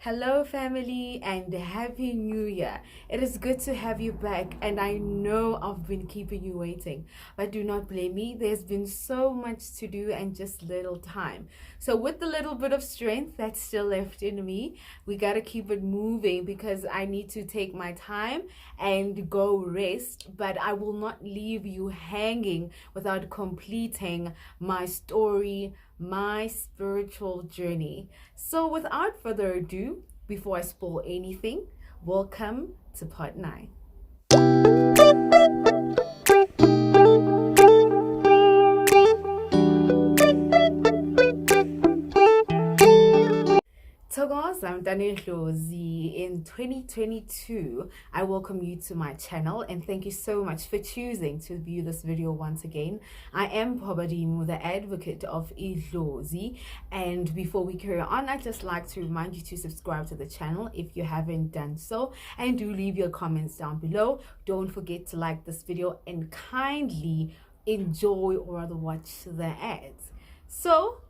Hello, family, and Happy New Year. It is good to have you back, and I know I've been keeping you waiting, but do not blame me. There's been so much to do and just little time. So, with the little bit of strength that's still left in me, we got to keep it moving because I need to take my time and go rest, but I will not leave you hanging without completing my story, my spiritual journey. So, without further ado, before I spoil anything, welcome to part 9. I'm Daniel Lozi. In 2022, I welcome you to my channel and thank you so much for choosing to view this video once again. I am Pobadimu, the advocate of Idlozi, and before we carry on, I'd just like to remind you to subscribe to the channel if you haven't done so, and do leave your comments down below. Don't forget to like this video and kindly enjoy or rather watch the ads. So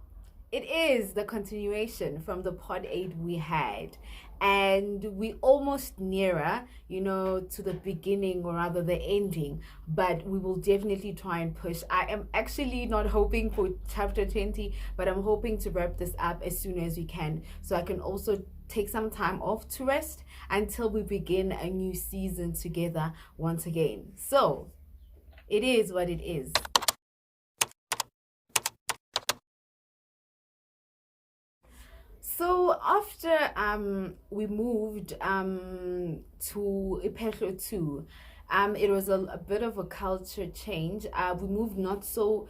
it is the continuation from the pod 8 we had, and we almost nearer, to the beginning or rather the ending, but we will definitely try and push. I am actually not hoping for chapter 20, but I'm hoping to wrap this up as soon as we can, so I can also take some time off to rest until we begin a new season together once again. So it is what it is. So after we moved to Ipetlo 2, it was a bit of a culture change. We moved not so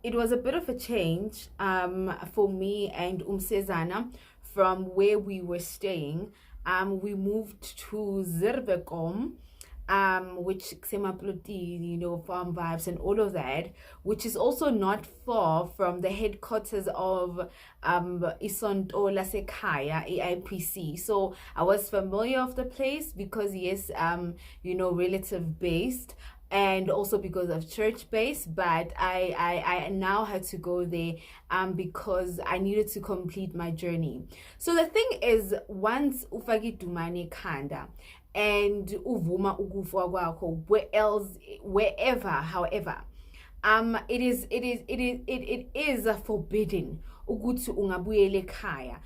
it was a bit of a change for me and Umsezana from where we were staying. We moved to Zirbekom, which Xemaploti, farm vibes and all of that, which is also not far from the headquarters of Isonto Lasekaya, AIPC. So I was familiar of the place because yes, relative based, and also because of church base, but I now had to go there because I needed to complete my journey. So the thing is, once ufaki dumane khanda and uvuma ukufa kwakho wherever, however, it is forbidden ukuthi ungabuyela ekhaya.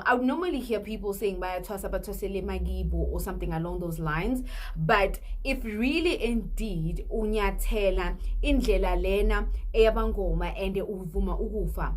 I would normally hear people saying bayathwasa bathwasele emakibo or something along those lines, but if really indeed unyathela indlela lena eyabangoma and uvuma ukufa,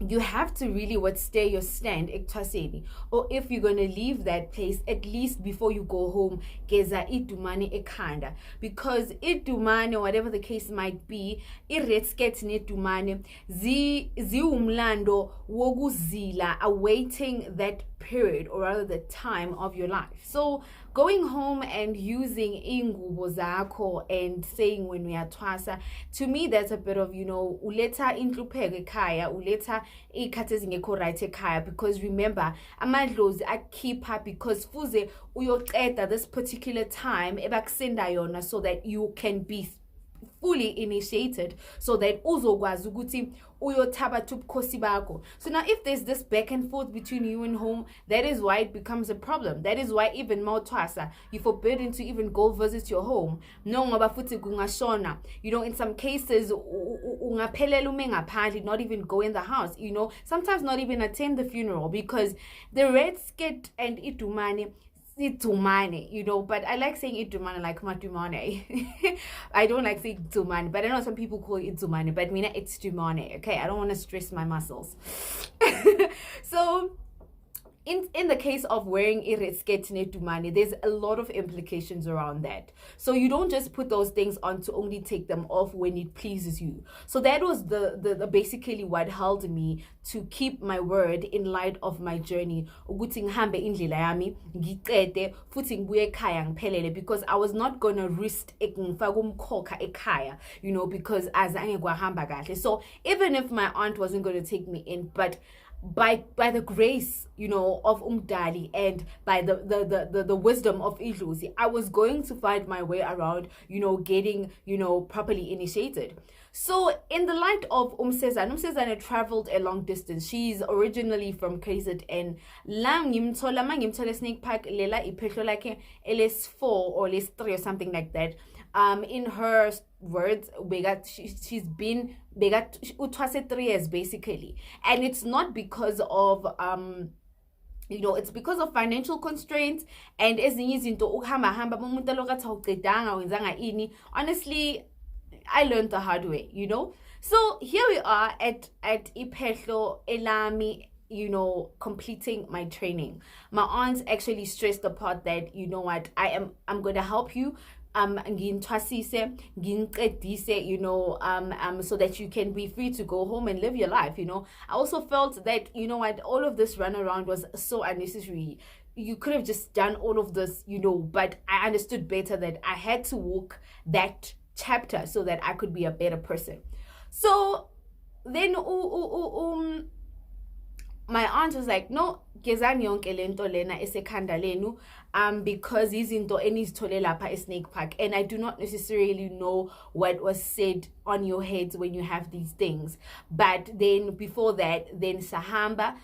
you have to really stay your stand ekuthwaseni, or if you're going to leave that place, at least before you go home, geza idumane ekhanda, because idumane, whatever the case might be, iretsket nedumane ziumlando wokuzila, awaiting that period or rather the time of your life. So going home and using ingubo zakho and saying when we are twasa, to me that's a bit of uletha inhlupheko ekhaya, uletha ikhathi ezingekho right ekhaya, because remember amadlozi akhipha because fuze uyoqeda this particular time ebakusenda yona so that you can be fully initiated, so that uzokwazi ukuthi uyothabatha ubukhosi bakho. So now if there's this back and forth between you and home, that is why it becomes a problem. That is why even mawthwasa, you're forbidden to even go visit your home. No ngoba futhi kungashona, in some cases ungaphelela ume ngaphandle, not even go in the house, sometimes not even attend the funeral, because the red skirt and idumane, but I like saying Idumane like Matumane. I don't like saying Dumane, but I know some people call it Dumane, but Mina it's Dumane, okay? I don't want to stress my muscles. So in the case of wearing iresketine dumane, there's a lot of implications around that. So you don't just put those things on to only take them off when it pleases you. So that was the basically what held me to keep my word in light of my journey. Ukuthi ngihambe indlela yami, ngiqede futhi ngibuye ekhaya ngiphelele, because I was not gonna risk ngifaka umkhokha ekhaya, because azange kwahamba kahle. So even if my aunt wasn't going to take me in, but by the grace of Umdali and by the wisdom of Idlozi, I was going to find my way around getting properly initiated. So in the light of Umsezane traveled a long distance. She's originally from KZN. La ngimthola Snake Park lela iphehlo lakhe LS4 or LS3 or something like that. In her words, she's been utwase 3 years basically, and it's not because of it's because of financial constraints and ezinye izinto ukuhamba umuntu alokathi awuqedanga wenzanga ini. Honestly, I learned the hard way, So here we are at Iphehlo Elami, completing my training. My aunt actually stressed the part that, what, I'm going to help you. Nginthwasise, ngincedise, so that you can be free to go home and live your life. I also felt that, what, all of this run around was so unnecessary. You could have just done all of this, but I understood better that I had to walk that chapter so that I could be a better person. So then my aunt was like, no, gezani yonke lento lena esekhanda lenu, because izinto enizithole lapha eSnake Park, and I do not necessarily know what was said on your heads when you have these things. But then before that, then Sahamba,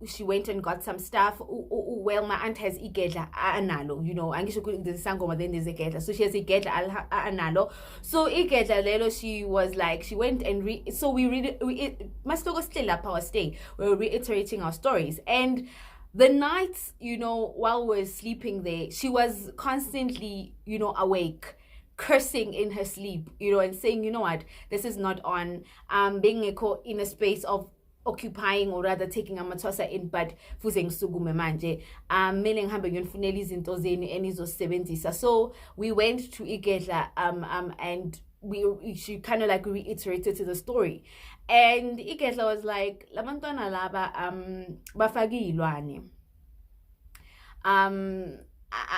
she went and got some stuff. Well, my aunt has igedla analo, there's sangoma, then there's igedla. So she has igedla analo. So igedla lelo, she was like, she went and so we must go still up our stay. We were reiterating our stories. And the nights, while we're sleeping there, she was constantly, awake, cursing in her sleep, and saying, you know what, this is not on. Being in a space of occupying, or rather taking amathwasa in, but fuze ngisukume manje mele ngihambe ngiyonifunela izinto zeni enizosebenzisa. So we went to Igedla and she kind of like reiterated to the story, and Igedla was like, labantwana laba bafake ilwane,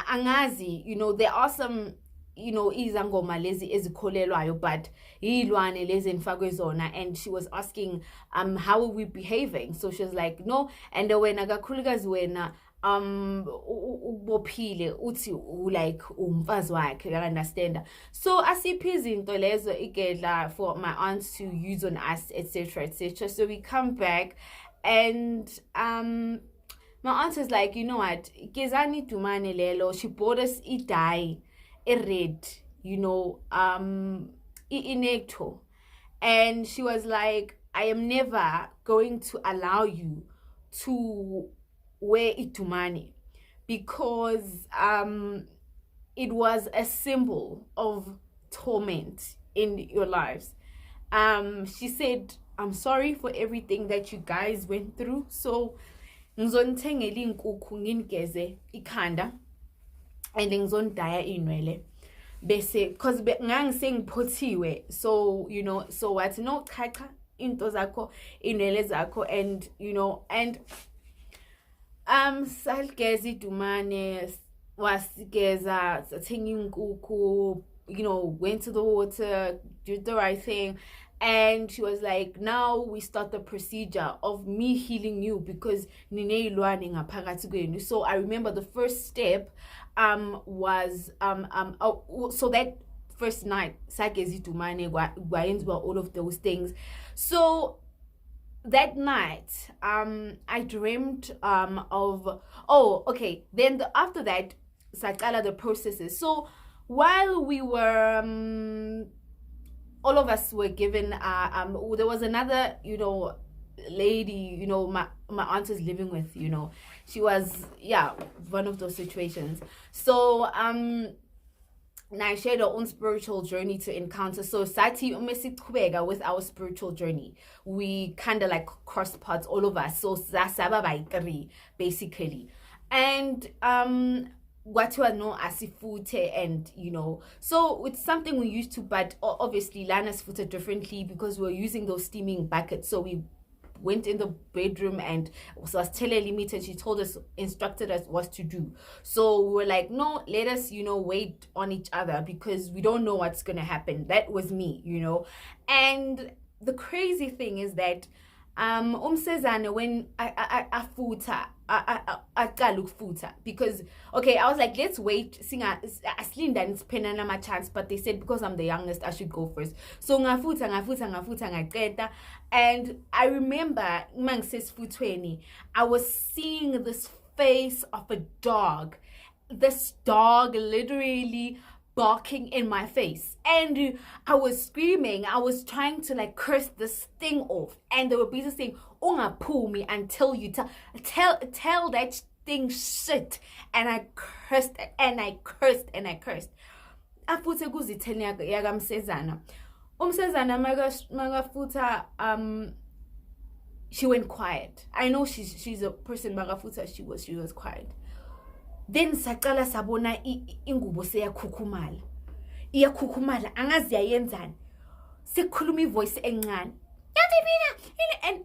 angazi, there are some izangoma lezi ezikholelwayo, but yilwane lezi enfakwe zona. And she was asking how are we behaving. So she was like, no, and wena kakhulukazi wena ubophile uthi like umfazi wakhe, you understand. So asiphi izinto lezo Igedla for my aunts to use on us, etc. etc. So we come back, and my aunt was like, you know what, gezani dumane lelo, she bought us a dye, a red, inecto. And she was like, I am never going to allow you to wear itumani, because it was a symbol of torment in your lives. She said, I'm sorry for everything that you guys went through. So ngizonithengela inkukhu nginikeze ikhanda, and ngizondaya inwele bese, because ngangisengipothiwe. So so what, no chacha into zakho inwele zakho, and and saligeza idumane, wasigeza, sathenga inkukhu, went to the water, did the right thing. And she was like, now we start the procedure of me healing you, because nine ilwane ngaphakathi kwenu. So I remember the first step was so that first night sagezi dumane gwayenziwa all of those things. So that night I dreamed of then after that saqala the processes. So while we were all of us were given there was another lady my aunt is living with. She was one of those situations. So I shared our own spiritual journey to encounter. So Sati umesiqhubeka with our spiritual journey. We kind of like crossed paths, all of us. So Zasaba by 3 basically. And Watu no asifute, and so it's something we used to, but obviously Lana's footed differently because we were using those steaming buckets. So we went in the bedroom, and so was tele-limited. She instructed us what to do. So we were like, no, let us wait on each other, because we don't know what's gonna happen. That was me. And the crazy thing is that Umsezane, when I afuta, aqala ukufutha because okay, I was like, let's wait asilinda nisiphena nama chance, but they said because I'm the youngest I should go first. So ngafutha ngaqeda, and I remember mangisesifutweni I was seeing this face of a dog. This dog literally barking in my face, and I was screaming. I was trying to like curse this thing off, and they were basically saying pull me until you tell that thing shit. And I cursed and I cursed and I cursed. Afuthe kuzitheni yakamsezana umsezana magafuta she went quiet. I know she's a person magafuta. She was quiet. Then saqala sabona ingubo iyakhukhumala angazi yayenzani, sekhuluma ivoice encane and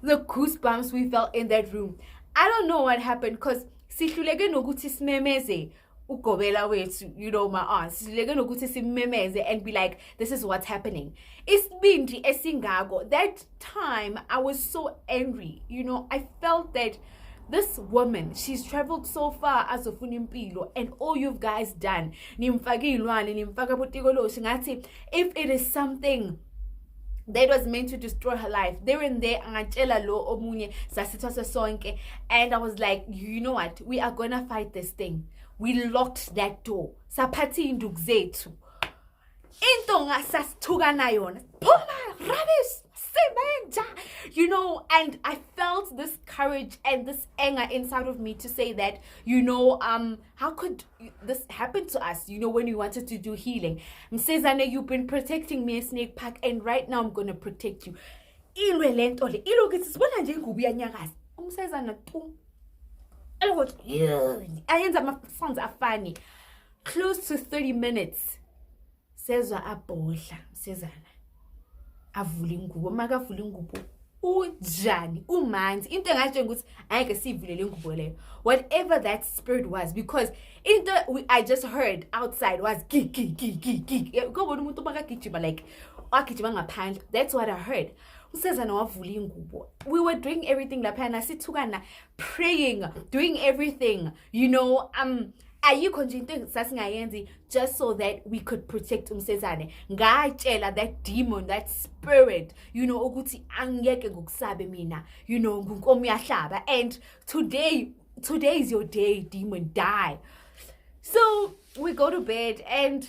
the goosebumps we felt in that room. I don't know what happened because sihluleke nokuthi simemeze ugobela wethu, you know, my aunt. Sihluleke nokuthi simemeze and be like, this is what's happening. Isibindi esingako. That time I was so angry, you know. I felt that this woman, she's traveled so far as of unimpilo, and all you guys done, if it is something that was meant to destroy her life, there and there, and I was like, you know what, we are gonna fight this thing. We locked that door. Sapati induk zethu. Into ngasasithuka nayona. Phuma rubbish. You know, and I felt this courage and this anger inside of me to say that, you know, how could this happen to us, you know, when we wanted to do healing? Msezane, you've been protecting me, Snake Park, and right now I'm going to protect you. Ilwelentole, ilokuthi sibona nje ingubo yanyakaza. Umsezana tu. Ayenza ama-sounds afani. Close to 30 minutes. Sezwa abhodla, Msezana. Avula ingubo, makavula ingubo ujani umanzi into engatsho ukuthi ayeke sivulele ingubo leyo, whatever that spirit was, because into I just heard outside was gig ngobona umuntu makagijima like agijima ngaphandle. That's what I heard. Usezana wavula ingubo. We were doing everything laphana sithukana, praying, doing everything, you know. Ayikho nje into sasingayenzi just so that we could protect umsezane. Ngayitshela that demon, that spirit, you know, ukuthi angeke ngokusabe mina, you know, ngunkomo yahlaba, and today is your day, demon, die. So we go to bed, and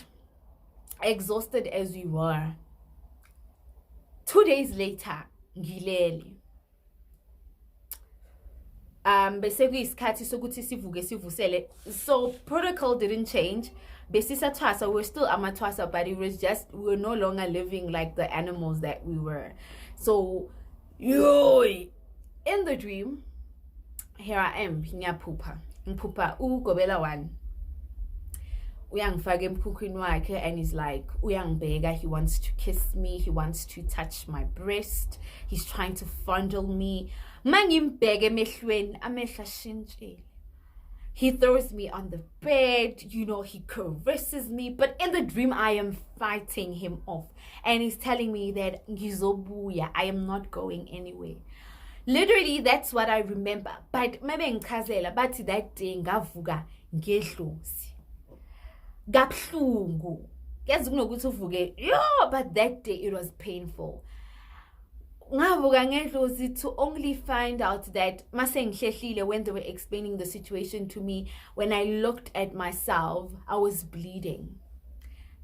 exhausted as we were, 2 days later ngilele. Bese kuyisikhathi sokuthi sivuke sivusele. So protocol didn't change. Besisatwasa, we're still amatwasa, but it was just we were no longer living like the animals that we were. So in the dream, here I am, ngiyaphupa ugobela one uyangifaka emkhukhwini wakhe, and he's like uyangibheka, he wants to kiss me, he wants to touch my breast, he's trying to fondle me. Mangimbheke emehlweni, amehla shintshile. He throws me on the bed, you know, he caresses me, but in the dream I am fighting him off, and he's telling me that ngizobuya, I am not going anywhere. Literally, that's what I remember. But maybe ngichazela bathi that day ngavuka ngedlozi. Gabhlungu. Yazi kunokuthi uvuke, but that day it was painful. Ngavuka ngedlozi to only find out that mase ngihlehlile when they were explaining the situation to me, when I looked at myself, I was bleeding.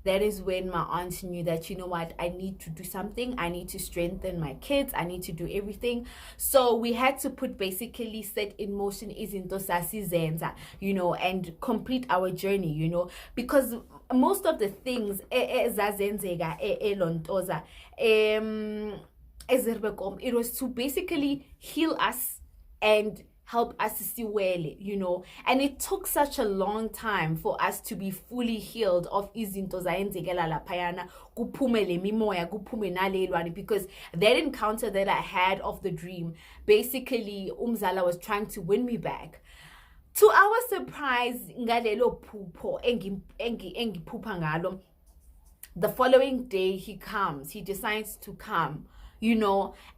That is when my aunt knew that, you know what, I need to do something. I need to strengthen my kids. I need to do everything. So we had to basically set in motion izinto sasizenza, you know, and complete our journey, you know, because most of the things ezazenzeka elontoza it was to basically heal us and help us to see well, you know. And it took such a long time for us to be fully healed of izinto zayenzekela laphayana, kuphume le mimoya, kuphume nalelwane, because that encounter that I had of the dream, basically umzala was trying to win me back. To our surprise, ngalelo phupho engiphupha ngalo, the following day he decides to come,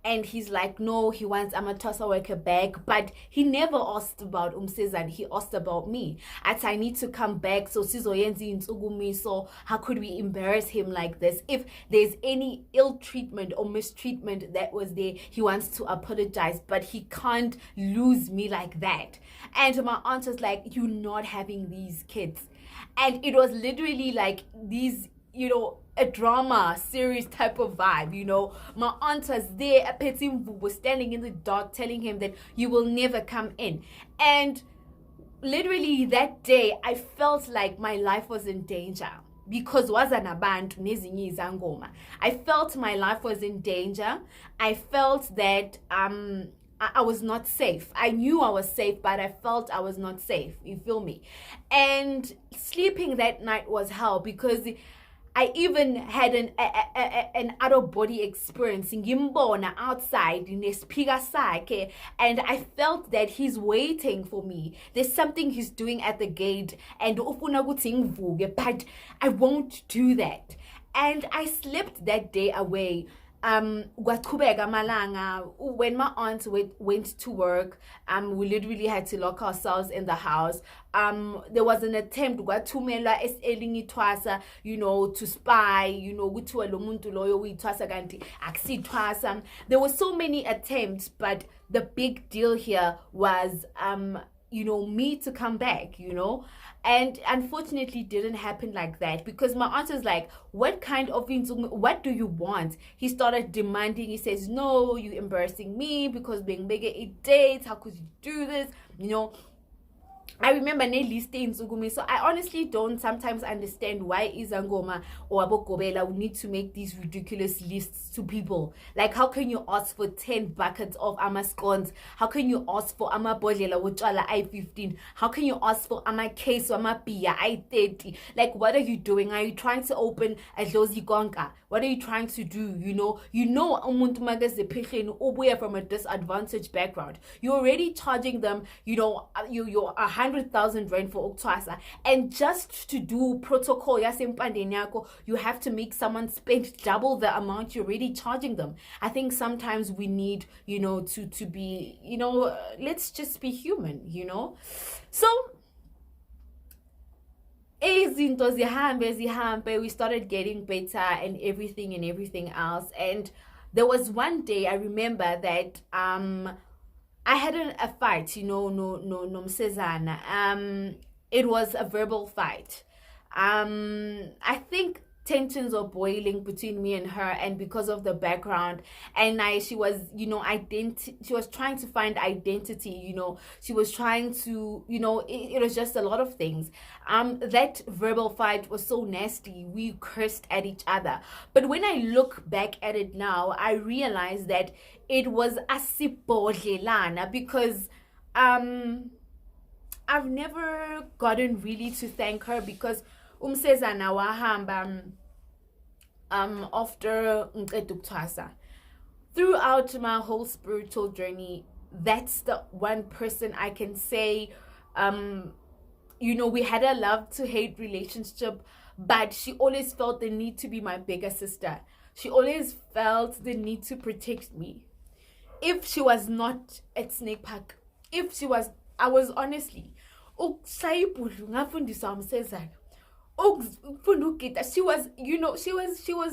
and he's like, no, he wants amathosa worker back, but he never asked about Umsezane. He asked about me. I need to come back, so sizoyenza intsugumi, so how could we embarrass him like this? If there's any ill treatment or mistreatment that was there, he wants to apologize, but he can't lose me like that. And my aunt was like, you're not having these kids. And it was literally like these, a drama series type of vibe. My aunt was there, Petsimvu was standing in the dark telling him that you will never come in. And literally that day I felt like my life was in danger, because wazanabantu nezinye izangoma. I felt my life was in danger. I felt that I was not safe. I knew I was safe, but I felt I was not safe. You feel me? And sleeping that night was hell, because I even had an out of body experience. Ngimbona outside nesphika sakhe, and I felt that he's waiting for me. There's something he's doing at the gate, and ufuna ukuthi ngivuke, but I won't do that. And I slept that day away. Kwaqhubeka amalanga. When my aunt went to work, we literally had to lock ourselves in the house. There was an attempt kwathumelwa elinye ithwasa, to spy, kuthiwa lo muntu loyo uyithwasa kanti akusithwasa. There were so many attempts, but the big deal here was me to come back, and unfortunately it didn't happen like that, because my aunt was like, what do you want? He started demanding. He says, no, you embarrassing me, because being bigger it dates, how could you do this? I remember Neliste Ntsugumi. So I honestly don't sometimes understand why Izangoma or Abokobela would need to make these ridiculous lists to people. Like, how can you ask for 10 buckets of amascones? How can you ask for amabodlela wutwala I-15? How can you ask for case or amapia I-30? Like, what are you doing? Are you trying to open a Dlozi Gonka? What are you trying to do? Umuntu magazephecheni ubuya from a disadvantaged background. You're already charging them, you're 100,000 rand for Uktwasa, and just to do protocol yasempandeni yakho, you have to make someone spend double the amount you're already charging them. I think sometimes we need, to be, let's just be human, So we started getting better and everything else. And there was one day I remember that I had a fight, Nomsezane. It was a verbal fight. I think tensions were boiling between me and her, and because of the background, and she was she was trying to find identity, she was trying to, it was just a lot of things. That verbal fight was so nasty. We cursed at each other, but when I look back at it now, I realize that it was asibodlelana, because I've never gotten really to thank her, because Umsezane wahamba after Nqeduktwasa. Throughout my whole spiritual journey, that's the one person I can say, we had a love to hate relationship, but she always felt the need to be my bigger sister. She always felt the need to protect me. If she was not at Snake Park, I was honestly, she was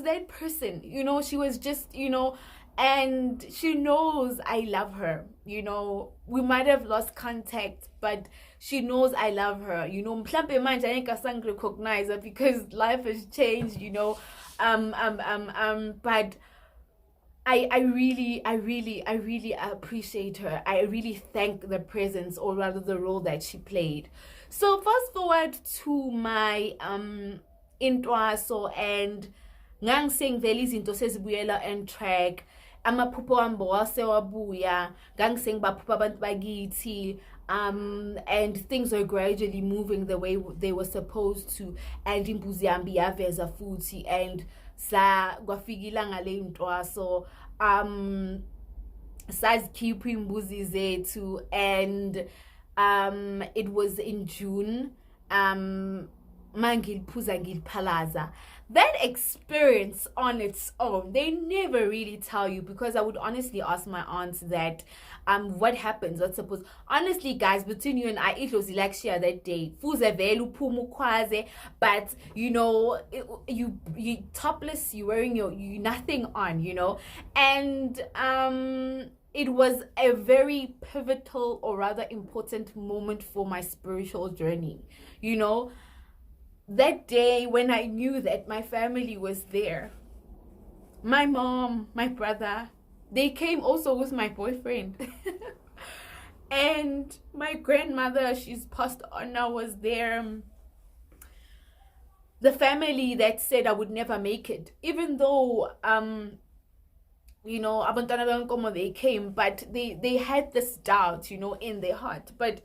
that person, she was just, and she knows I love her. We might have lost contact, but she knows I love her. Mhlambe manje angeke recognize her because life has changed, but I really appreciate her. I really thank the presence, or rather the role that she played. So fast forward to my intwaso, and ngangisengivela izinto sezibuyela on track. Amaphupho wami wasewabuya, ngangisengibaphupha abantu bakithi, and things were gradually moving the way they were supposed to, and imbuzi yami yaveza futhi, and kwafika ilanga lentwaso, sazikhipha imbuzi zethu, and it was in June. Mangilphuza ngilphalaza. that experience on its own, they never really tell you, because I would honestly ask my aunts that what happens, what's supposed, honestly guys, between you and I, it was like share that day fuze vele uphume ukhwaze, but you know, you topless, you wearing you nothing on, you know. And it was a very pivotal, or rather important moment for my spiritual journey, you know. That day when I knew that my family was there, my mom, my brother, they came also with my boyfriend. And my grandmother, she's passed on now, was there. The family that said I would never make it, even though you know, abantwana benkomo, they came, but they had this doubt, you know, in their heart. But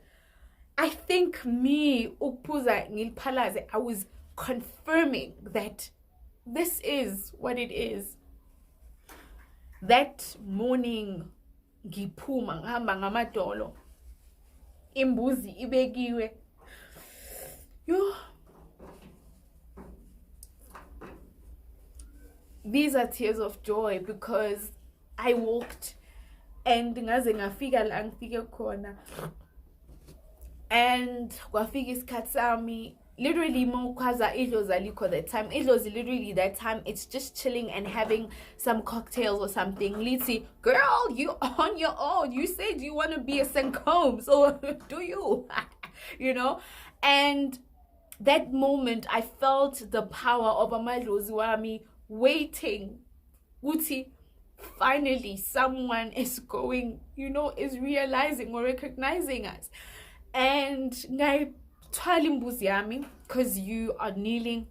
I think me, Ukpuza Ngilphalaze, I was confirming that this is what it is. That morning, ngiphuma ngihamba ngamadolo, imbuzi ibekiwe. Yo, these are tears of joy, because I walked and ngaze ngafika la ngifike khona. And kwafika isikhathi sami, literally mawukwaza idlozi alikho that time. Idlozi literally that time, it's just chilling and having some cocktails or something. Lithi, girl, you on your own. You said you want to be a Senkom, so do you? You know? And that moment, I felt the power of amadlozi wami waiting. Uti, finally someone is going, you know, is realizing or recognizing us. And ngayithwala imbuzi yami, because you are kneeling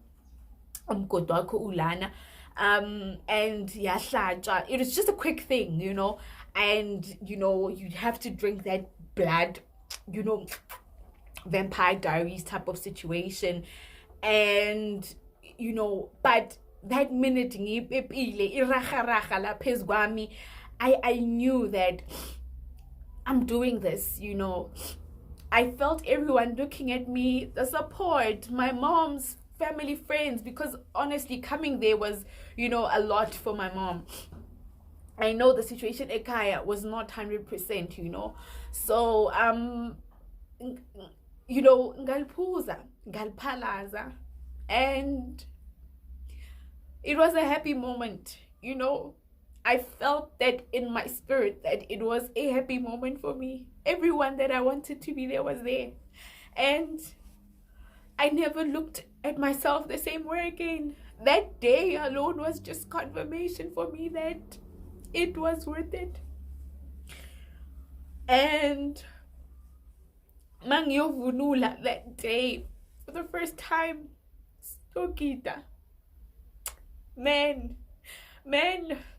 umgodi wakho ulana, and yahlatshwa. It was just a quick thing, you know. And you know, you have to drink that blood, you know, Vampire Diaries type of situation. And you know, but that minute I knew that I'm doing this, you know. I felt everyone looking at me, the support, my mom's family, friends, because honestly, coming there was, you know, a lot for my mom. I know the situation at Kaya was not 100%, you know. So, you know, ngalphuza, ngalphalaza, and it was a happy moment, you know. I felt that in my spirit, that it was a happy moment for me. Everyone that I wanted to be there was there. And I never looked at myself the same way again. That day alone was just confirmation for me that it was worth it. And mangiyovunula that day for the first time, Stokita, man,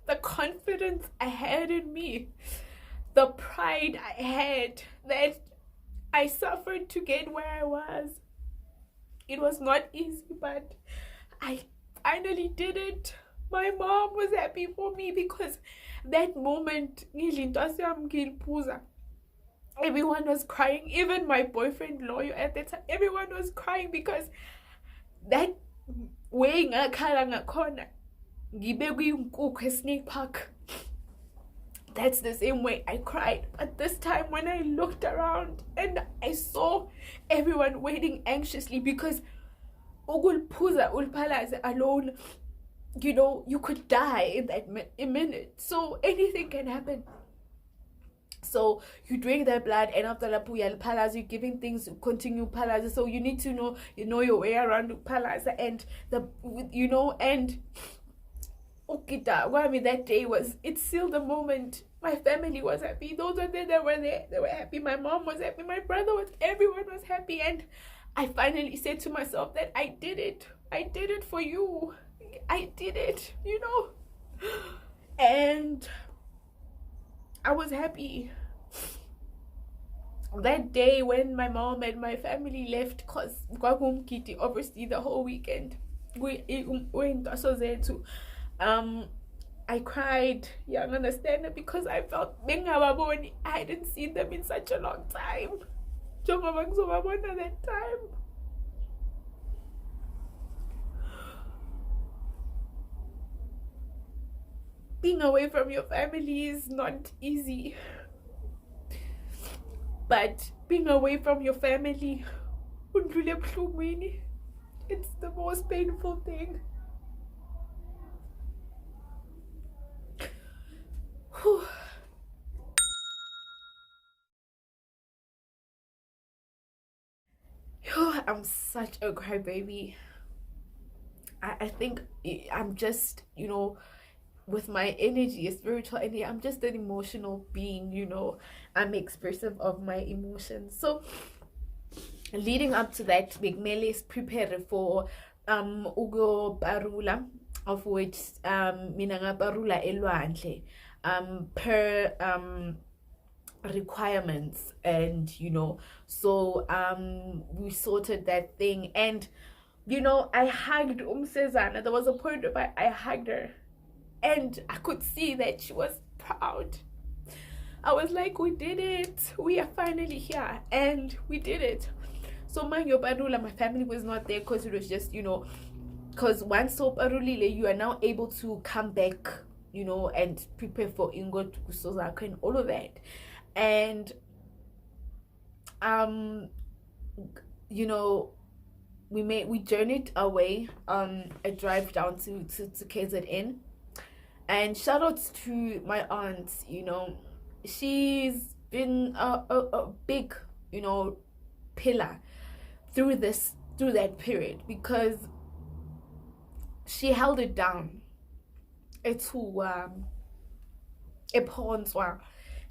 the confidence I had in me, the pride I had that I suffered to get where I was. It was not easy, but I finally did it. My mom was happy for me, because that moment, everyone was crying. Even my boyfriend, lawyer at the time, everyone was crying, because that weighing a corner. Snake Park. That's the same way I cried. But this time when I looked around and I saw everyone waiting anxiously, because Ugulpuza Ulpalaze alone, you know, you could die in that minute. So anything can happen. So you drink that blood, and after the palace, you're giving things to continue palace. So you need to know, you know, your way around the palace, and the, you know, and Okita, what I mean, that day was, it sealed the moment. My family was happy. Those were there that were there, they were happy. My mom was happy. My brother was, everyone was happy. And I finally said to myself that I did it. I did it for you. I did it, you know. And I was happy. That day when my mom and my family left, because obviously the whole weekend, we went to I cried, you understand it, because I felt I hadn't seen them in such a long time. That time. being away from your family is not easy, but being away from your family, it's the most painful thing. Whew. I'm such a crybaby. I think I'm just, with my energy, spiritual energy, I'm just an emotional being, I'm expressive of my emotions. So leading up to that, Mele is prepared for Ugo Parula, of which Minanga Parula Elwandle, per requirements, and so we sorted that thing, and I hugged Umsezana. There was a point where I hugged her and I could see that she was proud. I was like, we did it, we are finally here, and we did it. So Manyo Barula, my family was not there because it was just, because once so Barulile, you are now able to come back, and prepare for Ingo Kusozaka and all of that. And we journeyed away on a drive down to KZN, and shout outs to my aunt. She's been a big pillar through that period, because she held it down.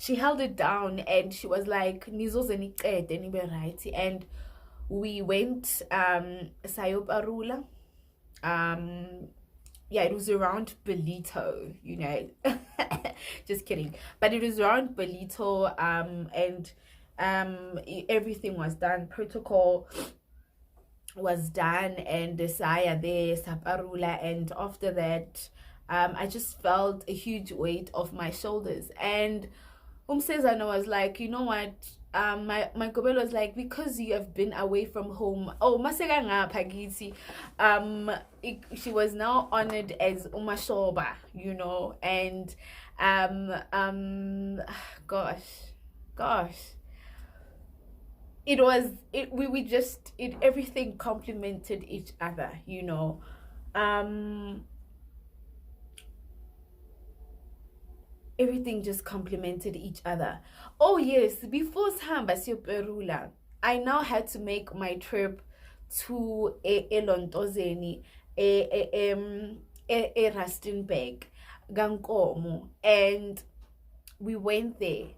She held it down, and she was like, right? And we went Sayoparula. Yeah, it was around Belito, just kidding, but it was around Belito, and everything was done, protocol was done, and the Saya there, Saparula, and after that I just felt a huge weight off my shoulders, and Umsezana was like, you know what, my Gobel was like, because you have been away from home. Oh, Masega nga Pagiti. She was now honored as Umashoba, and gosh. Everything complemented each other, everything just complemented each other. Oh yes, before Samba Perula, I now had to make my trip to Elontozeni, Rustenburg, Gankomo, and we went there,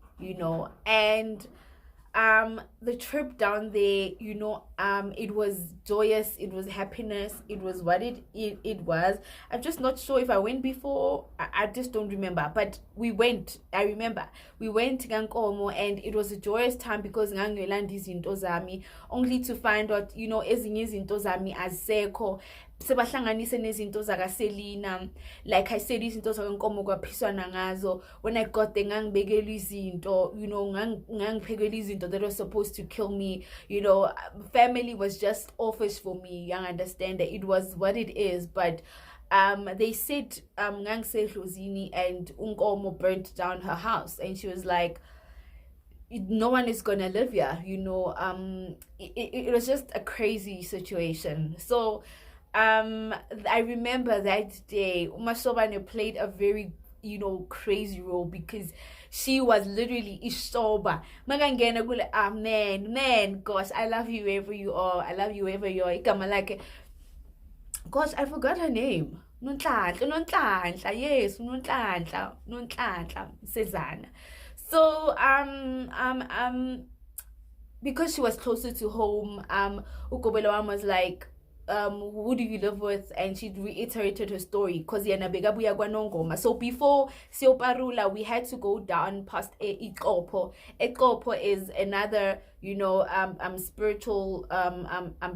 and the trip down there, it was joyous, it was happiness, it was what it was. I'm just not sure if I went before. I just don't remember, but we went. I remember we went to Gankomo, and it was a joyous time because ngangilanda izinto zami, only to find out ezinye izinto zami azekho, sebahlanganise nezinto zakaSelina. Like I said, izinto zakankomo kwaphiswana ngazo. When I got there, ngangibekela izinto, ngangiphekelwa izinto that was supposed to kill me. Family was just office for me. You understand that it was what it is, but they said Ngang and Unkomo burnt down her house, and she was like, no one is gonna live here. It was just a crazy situation. So I remember that day Umasobane played a very crazy role, because she was literally Ishoba. Magangena gule, man, gosh, I love you wherever you are. I love you wherever you are. Ikama like, gosh, I forgot her name. Nonhlanhla, yes, Nonhlanhla, Cezanne. So because she was closer to home, Ukobelawam was like, who do you live with? And she reiterated her story because yana begabuya gwanongoma. So before Sioparula, we had to go down past Ikopo. Ikopo is another spiritual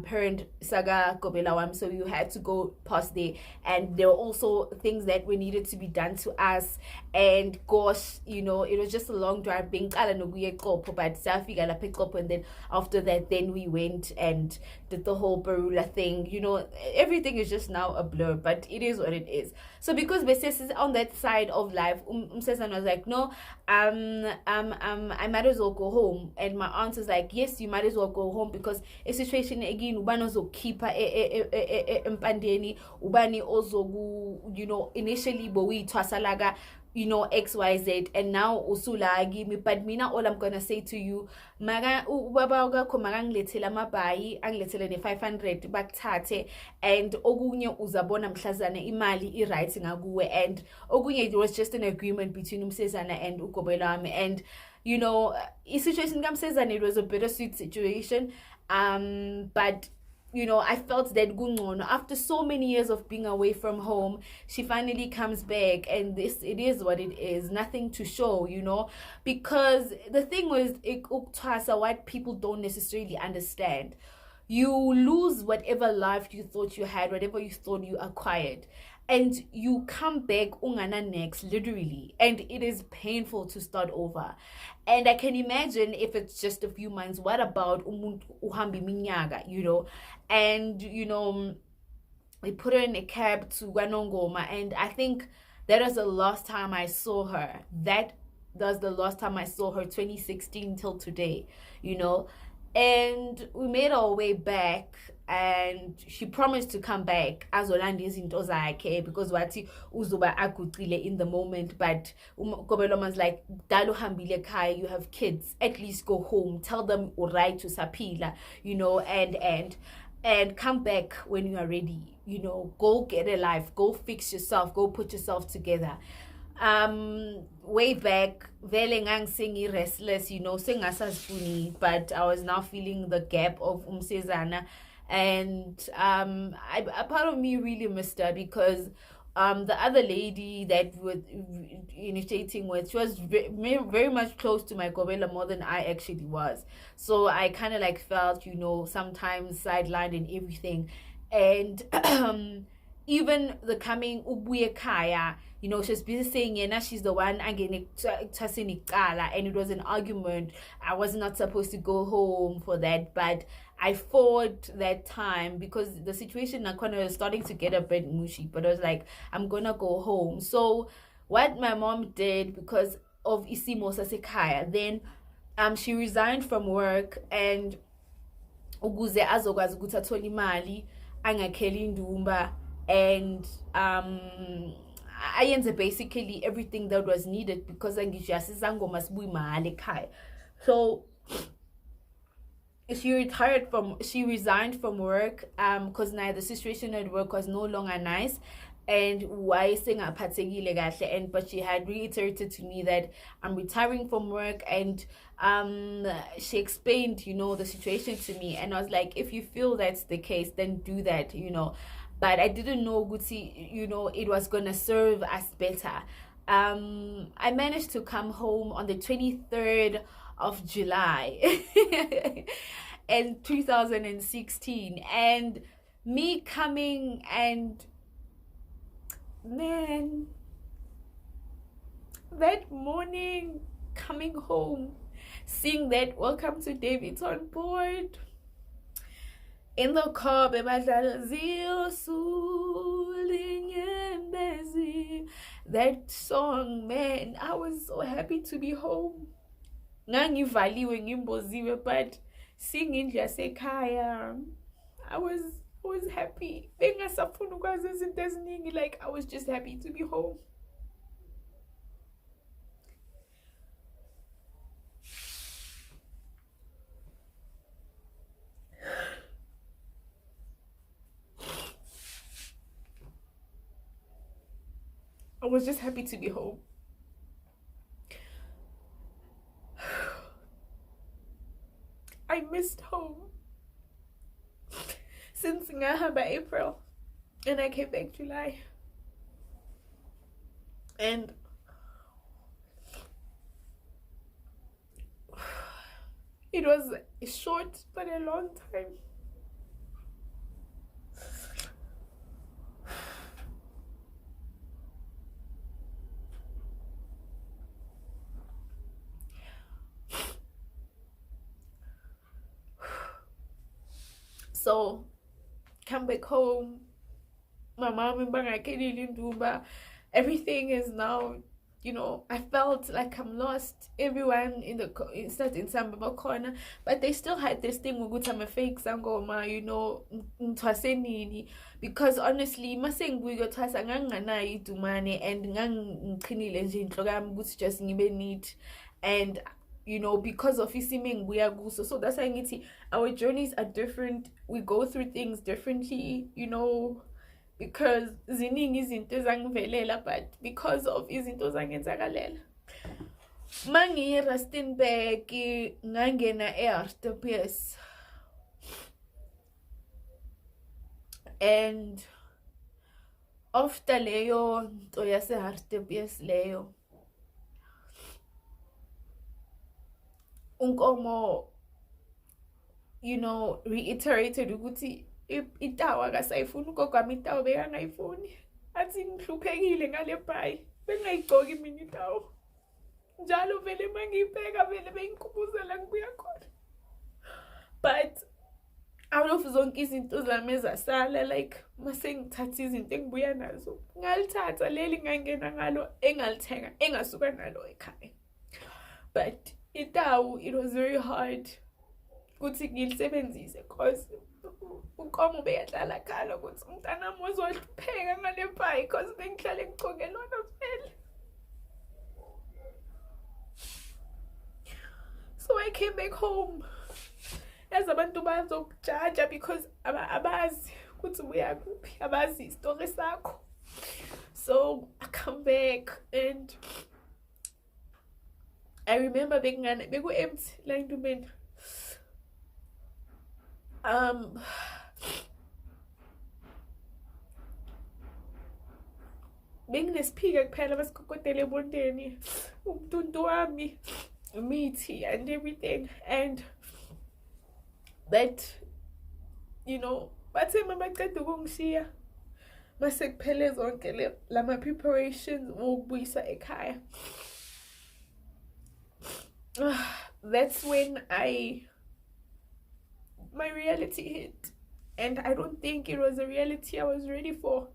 parent saga Gobelawam. So you had to go past there, and there were also things that were needed to be done to us. And gosh, it was just a long drive being but Safika La Pikopo, and then after that, then we went and did the whole Barula thing. everything, everything is just now a blur, but it is what it is. So because Beses is on that side of life, Umsesan was like, no, I might as well go home. And my aunt is like, yes, you might as well go home, because a situation again, ubani ozokhipha empandeni, ubani ozoku, initially bowi twasalaga, XYZ, and now usulagi mi. But mina, all I'm gonna say to you, ubaba wakho makangilethele amabayi, angilethele ne-500 bakuthathe, and okunye uzabona mhlazana imali i-right ngakuwe. And okunye, it was just an agreement between umsezana and ugobelami. And i-situation kamsezana, it was a bittersweet situation, but I felt that Gungono, after so many years of being away from home, she finally comes back, and it is what it is. Nothing to show, because the thing was, what people don't necessarily understand. You lose whatever life you thought you had, whatever you thought you acquired, and you come back ungana next, literally, and it is painful to start over. And I can imagine if it's just a few months, what about umuntu uhambi minyaga, and we put her in a cab to Gwanongoma, and I think that was the last time I saw her. That was the last time I saw her, 2016 till today, and we made our way back, and she promised to come back as Olandi izinto zakhe, because wathi uzoba aguqile in the moment. But Gobeloma like, dalo hambile kai, you have kids, at least go home, tell them urai to sapila, and come back when you are ready, go get a life, go fix yourself, go put yourself together. Way back, vele ngangisengi restless, sengasazifuni, but I was now feeling the gap of umsezana, and a part of me really missed her, because the other lady that we were initiating with, she was very, very much close to my Gobela, more than I actually was. So I kind of like felt, sometimes sidelined and everything. And even the coming ubuye kaya, she's busy saying, yeah, now she's the one again, and it was an argument. I was not supposed to go home for that, but I fought that time, because the situation was starting to get a bit mushy. But I was like, I'm gonna go home. So what my mom did, because of isimo sasekaya, then she resigned from work, and ukuze azokwazi ukuthi athole imali angakheli indumba, and ayenze basically everything that was needed, because angishasizangoma sibuyi mahali ekhaya. So she resigned from work, because now the situation at work was no longer nice, and but she had reiterated to me that I'm retiring from work, and she explained the situation to me, and I was like, if you feel that's the case, then do that, but I didn't know Gucci, it was gonna serve us better. I managed to come home on the 23rd of July in 2016, and me coming, and man, that morning coming home, seeing that welcome to David's on board in the car, that song, man, I was so happy to be home. Ngangivaliwe ngimboziwe, but singing yasekhaya, I was happy. Bengasafuna ukwazi izinto eziningi, like I was just happy to be home. I was just happy to be home. I missed home since by April, and I came back July, and it was a short but a long time. So come back home. My mom in everything is now, you know, I felt like I'm lost. Everyone in the in Samba corner, but they still had this thing with I'm a fake sangoma, you know, because honestly, maseng buyo twasa nganganayi dumane and ngangiqinile nje inhlobo yami ukuthi just ngibe neat, and you know, because of isiming kuso. So that's why ngithi our journeys are different. We go through things differently, you know, because ziningi izinto ezangivelela, but because of izinto zangenzakalela. Mangiye Rustenburg ngangena eHartebees, and after leyo nto yaseHartebees leyo, uNkomo, you know, reiterated ukuthi itawa kasayifuni ugogo wami, itawa bekangayifuni, athi ngihluphekile ngale bhayi, bengayigcoki mina itawa. Njalo vele mangiyibheka vele bengikhumbuzela ngibuya khona. But out of zonke izinto zami ezasala, like mase ngithatha izinto engibuya nazo, ngalithatha leli ngangena ngalo engalithenga engasuka nalo ekhaya. But itawu, it was very hard ukuthi ngilisebenzise because uNkomo beyadlala khala ukuthi umntanami uzohlupheka ngale bhayi because bengihlale ngigcoke lona vele. So I came back home. As abantu bazokujaja because abazi ukuthi ubuya kuphi, abazi istory sakho. So I come back and I remember beku empty la Ndumbeni. Benginesiphika kuphela basikokotela ebondeni, umntuntu wami, mithi and everything, and that, you know, bathe mabaceda ukungishiya mase kuphele zonke lama preparations ukubuyisa ekhaya. That's when my reality hit, and I don't think it was a reality I was ready for.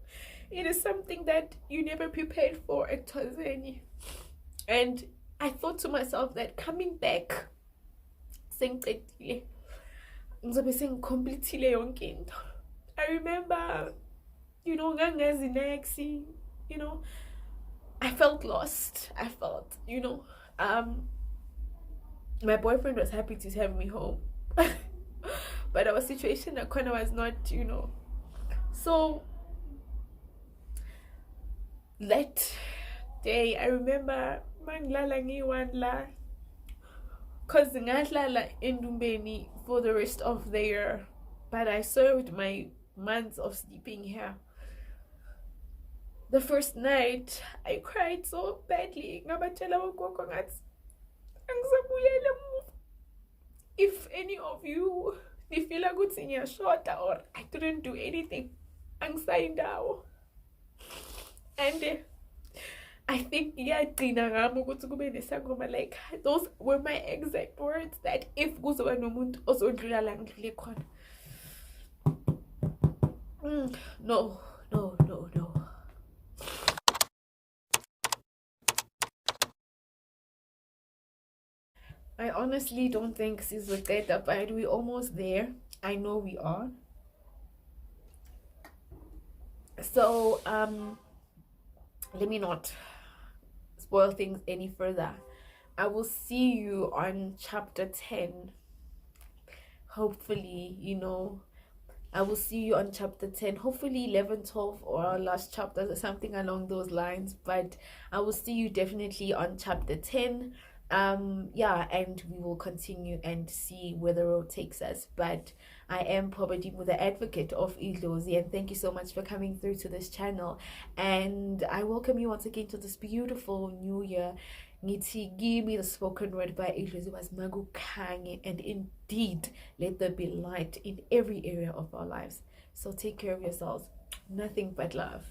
It is something that you never prepared for at Tanzania. And I thought to myself that coming back, ngizobe sengicompletile yonke into. I remember, you know, ngangazi next, you know, I felt lost. I felt, you know, my boyfriend was happy to have me home. But our situation at corner was not, you know. So that day, I remember mangilala ngiyi-1 la, cause ngadlala eNdumbeni for the rest of the year, but I served my months of sleeping here. The first night I cried so badly. Ngabatshela ugogo ngathi angisabuyele emuva. If any of you feel ukuthi ngiyashota or I didn't do anything, angisayindawo. And I think ngiyagcina ngami ukuthi kube nesangoma, like those were my exact words, that if kuzoba nomuntu ozodlula la ngidlule khona. No. I honestly don't think sizoceda, but we're almost there. I know we are. So let me not spoil things any further. I will see you on chapter 10. Hopefully, you know, I will see you on chapter 10, hopefully 11, 12, or our last chapters or something along those lines. But I will see you definitely on chapter 10. Yeah, and we will continue and see where the road takes us. But I am probably the advocate of Idlozi, and thank you so much for coming through to this channel. And I welcome you once again to this beautiful new year. Ngithi give me the spoken word by Idlozi was Magukhanye, and indeed let there be light in every area of our lives. So take care of yourselves. Nothing but love.